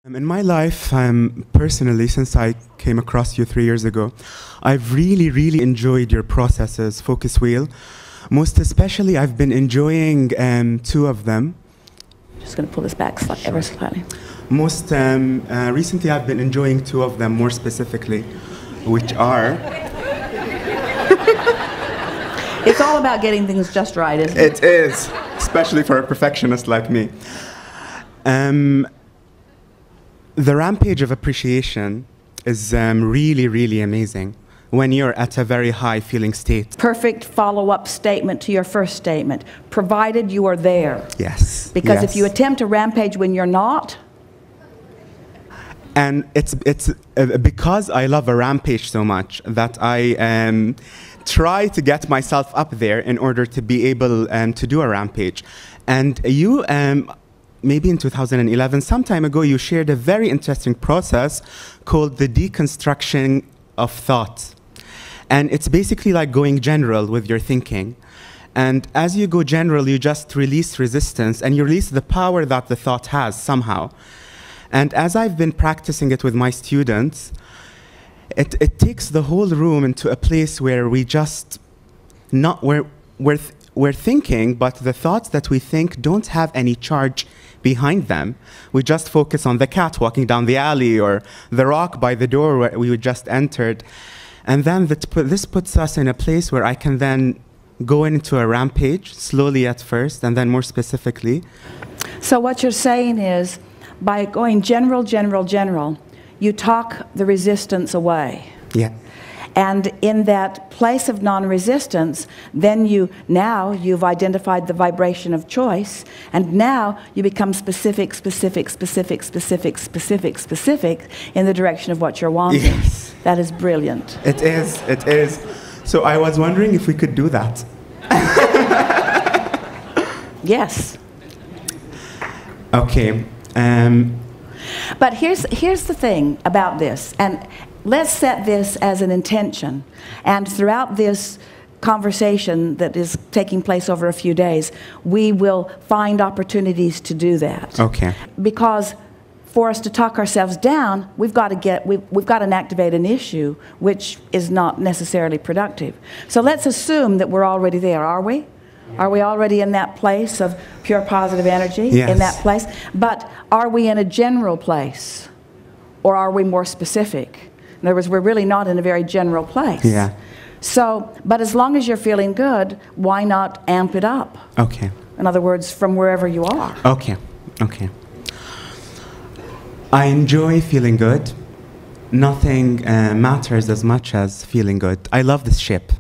In my life, personally, since I came across you 3 years ago, I've really enjoyed your processes, Focus Wheel. Most especially, I've been enjoying two of them. Just going to pull this back ever so slightly. Most recently, I've been enjoying two of them more specifically, which are... It's all about getting things just right, isn't it? It is, especially for a perfectionist like me. The rampage of appreciation is really amazing when you're at a very high feeling state. Perfect follow-up statement to your first statement, provided you are there. Yes. Because if you attempt to rampage when you're not... And it's because I love a rampage so much that I try to get myself up there in order to be able to do a rampage. And you... maybe in 2011, some time ago, you shared a very interesting process called the deconstruction of thought. And it's basically like going general with your thinking. And as you go general, you just release resistance and you release the power that the thought has somehow. And as I've been practicing it with my students, it takes the whole room into a place where we just we're thinking, but the thoughts that we think don't have any charge behind them. We just focus on the cat walking down the alley or the rock by the door where we just entered. And then this puts us in a place where I can then go into a rampage, slowly at first, and then more specifically. So what you're saying is, by going general, you talk the resistance away. Yeah. And in that place of non-resistance, then you've identified the vibration of choice, and now you become specific in the direction of what you're wanting. Yes. That is brilliant. It is. So I was wondering if we could do that. Yes. Okay. But here's the thing about this, and let's set this as an intention. And throughout this conversation that is taking place over a few days, we will find opportunities to do that. Okay. Because for us to talk ourselves down, we've got to activate an issue which is not necessarily productive. So let's assume that we're already there, are we? Are we already in that place of pure positive energy? Yes. In that place? But are we in a general place? Or are we more specific? In other words, we're really not in a very general place. Yeah. So, but as long as you're feeling good, why not amp it up? Okay. In other words, from wherever you are. Okay. I enjoy feeling good. Nothing matters as much as feeling good. I love this ship.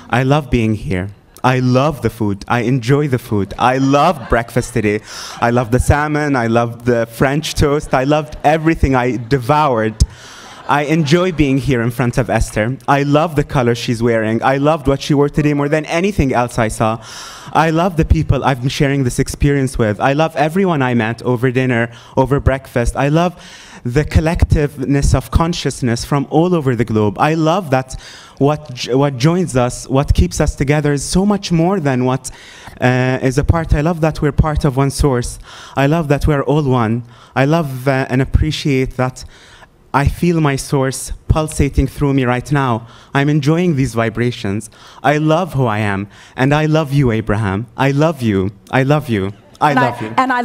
I love being here. I love the food. I enjoy the food. I love breakfast today. I love the salmon. I love the French toast. I loved everything. I devoured. I enjoy being here in front of Esther. I love the color she's wearing. I loved what she wore today more than anything else I saw. I love the people I've been sharing this experience with. I love everyone I met over dinner, over breakfast. I love the collectiveness of consciousness from all over the globe. I love that what joins us, what keeps us together is so much more than what is apart. I love that we're part of one source. I love that we're all one. I love and appreciate that I feel my source pulsating through me right now. I'm enjoying these vibrations. I love who I am. And I love you, Abraham. I love you. I love you. I love you. And I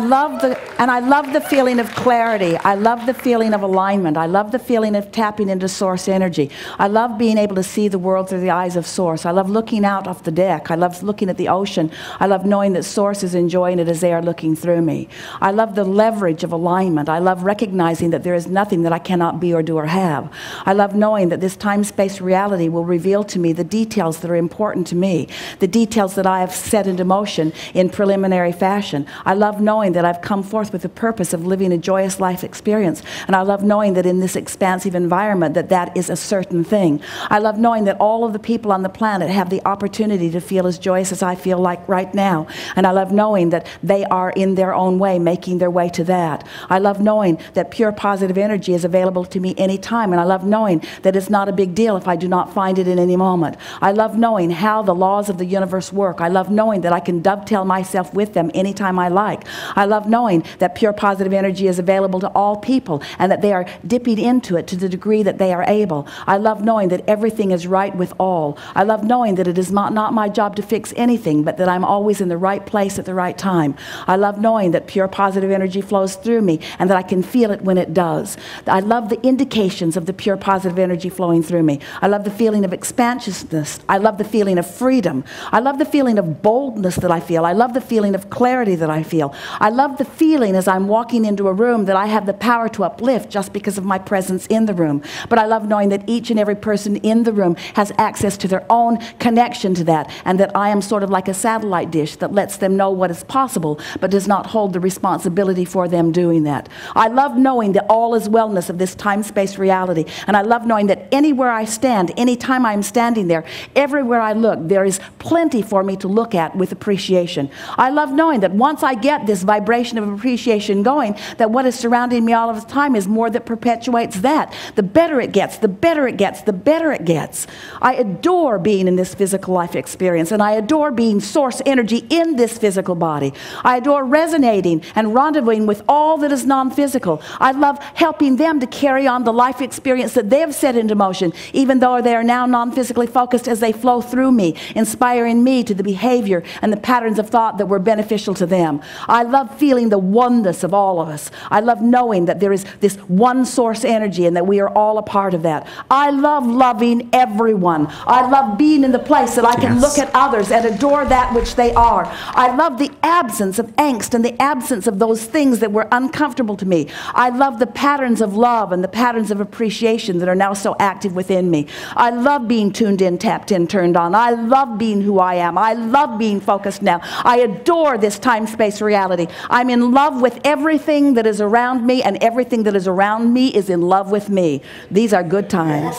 love the feeling of clarity. I love the feeling of alignment. I love the feeling of tapping into source energy. I love being able to see the world through the eyes of source. I love looking out off the deck. I love looking at the ocean. I love knowing that source is enjoying it as they are looking through me. I love the leverage of alignment. I love recognizing that there is nothing that I cannot be or do or have. I love knowing that this time-space reality will reveal to me the details that are important to me, the details that I have set into motion in preliminary fashion. I love knowing that I've come forth with the purpose of living a joyous life experience. And I love knowing that in this expansive environment that is a certain thing. I love knowing that all of the people on the planet have the opportunity to feel as joyous as I feel like right now. And I love knowing that they are in their own way making their way to that. I love knowing that pure positive energy is available to me anytime. And I love knowing that it's not a big deal if I do not find it in any moment. I love knowing how the laws of the universe work. I love knowing that I can dovetail myself with them anytime anytime I like. I love knowing that pure positive energy is available to all people and that they are dipping into it to the degree that they are able. I love knowing that everything is right with all. I love knowing that it is not my job to fix anything, but that I'm always in the right place at the right time. I love knowing that pure positive energy flows through me and that I can feel it when it does. I love the indications of the pure positive energy flowing through me. I love the feeling of expansiveness. I love the feeling of freedom. I love the feeling of boldness that I feel. I love the feeling of clarity that I feel. I love the feeling as I'm walking into a room that I have the power to uplift just because of my presence in the room. But I love knowing that each and every person in the room has access to their own connection to that, and that I am sort of like a satellite dish that lets them know what is possible, but does not hold the responsibility for them doing that. I love knowing the all is wellness of this time-space reality, and I love knowing that anywhere I stand, anytime I'm standing there, everywhere I look, there is plenty for me to look at with appreciation. I love knowing that once I get this vibration of appreciation going, that what is surrounding me all of the time is more that perpetuates that. The better it gets, the better it gets, the better it gets. I adore being in this physical life experience, and I adore being source energy in this physical body. I adore resonating and rendezvousing with all that is non-physical. I love helping them to carry on the life experience that they have set into motion, even though they are now non-physically focused, as they flow through me, inspiring me to the behavior and the patterns of thought that were beneficial to them. I love feeling the oneness of all of us. I love knowing that there is this one source energy and that we are all a part of that. I love loving everyone. I love being in the place that I can look at others and adore that which they are. I love the absence of angst and the absence of those things that were uncomfortable to me. I love the patterns of love and the patterns of appreciation that are now so active within me. I love being tuned in, tapped in, turned on. I love being who I am. I love being focused now. I adore this time-space reality. I'm in love with everything that is around me, and everything that is around me is in love with me. These are good times.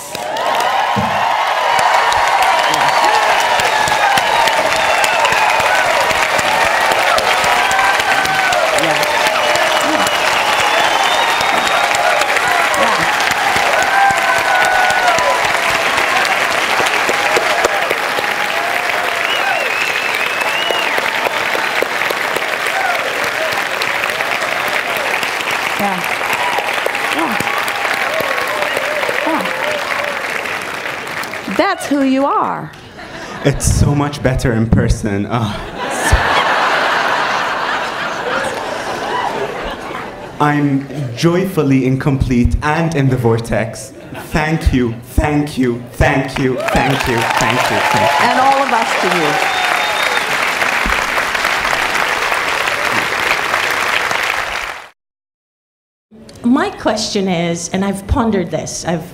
That's who you are. It's so much better in person. I'm joyfully incomplete and in the vortex. Thank you, thank you, thank you, thank you, thank you, thank you. And all of us to you. My question is, and I've pondered this, I've